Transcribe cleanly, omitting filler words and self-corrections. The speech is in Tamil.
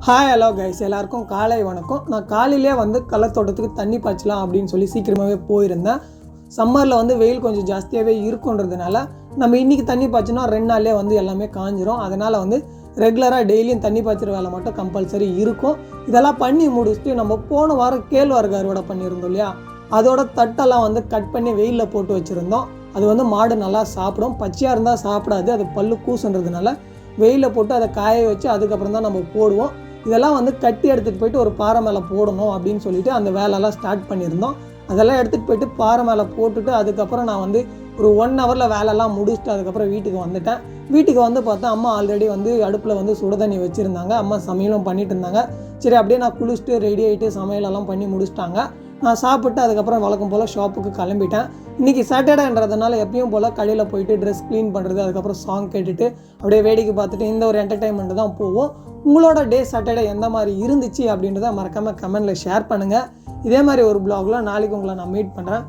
ஹாய் ஹலோ கைஸ், எல்லாருக்கும் காலை வணக்கம். நான் காலையிலே கள்ளத்தோட்டத்துக்கு தண்ணி பாய்ச்சலாம் அப்படின்னு சொல்லி சீக்கிரமாகவே போயிருந்தேன். சம்மரில் வெயில் கொஞ்சம் ஜாஸ்தியாகவே இருக்குன்றதுனால நம்ம இன்றைக்கி தண்ணி பாய்ச்சினா 2 நாள்லேயே எல்லாமே காஞ்சிரும். அதனால் ரெகுலராக டெய்லியும் தண்ணி பாய்ச்சிற வேலை மட்டும் கம்பல்சரி இருக்கும். இதெல்லாம் பண்ணி முடிச்சுட்டு நம்ம போன வாரம் கேழ்வரகு அறுவடை பண்ணியிருந்தோம் இல்லையா, அதோட தட்டெல்லாம் கட் பண்ணி வெயிலில் போட்டு வச்சுருந்தோம். அது மாடு நல்லா சாப்பிடும். பச்சையாக இருந்தால் சாப்பிடாது, அது பல்லு கூசுன்றதுனால வெயிலில் போட்டு அதை காய வச்சு அதுக்கப்புறம் தான் நம்ம போடுவோம். இதெல்லாம் கட்டி எடுத்துகிட்டு போயிட்டு ஒரு பாறை மேலே போடணும் அப்படின்னு சொல்லிட்டு அந்த வேலையெல்லாம் ஸ்டார்ட் பண்ணியிருந்தோம். அதெல்லாம் எடுத்துகிட்டு போயிட்டு பாறை மேலே போட்டுட்டு அதுக்கப்புறம் நான் ஒரு 1 ஹவரில் வேலையெல்லாம் முடிச்சுட்டு அதுக்கப்புறம் வீட்டுக்கு வந்துட்டேன். வீட்டுக்கு பார்த்தா அம்மா ஆல்ரெடி அடுப்பில் சுடு தண்ணி வச்சுருந்தாங்க. அம்மா சமையலும் பண்ணிட்டு இருந்தாங்க. சரி, அப்படியே நான் குளிச்சுட்டு ரெடி ஆகிட்டு சமையலெல்லாம் பண்ணி முடிச்சிட்டாங்க. நான் சாப்பிட்டு அதுக்கப்புறம் வழக்கம் போல் ஷாப்புக்கு கிளம்பிட்டேன். இன்றைக்கி சாட்டர்டேன்றதுனால எப்பயும் போல் கடையில் போயிட்டு ட்ரெஸ் க்ளீன் பண்ணுறது, அதுக்கப்புறம் சாங் கேட்டுட்டு அப்படியே வேடிக்கை பார்த்துட்டு இந்த ஒரு என்டர்டைன்மெண்ட்டு தான் போவோம். உங்களோட டே சாட்டர்டே எந்த மாதிரி இருந்துச்சு அப்படின்றத மறக்காமல் கமெண்டில் ஷேர் பண்ணுங்கள். இதே மாதிரி ஒரு ப்ளாகில் நாளைக்கு உங்களை நான் மீட் பண்ணுறேன்.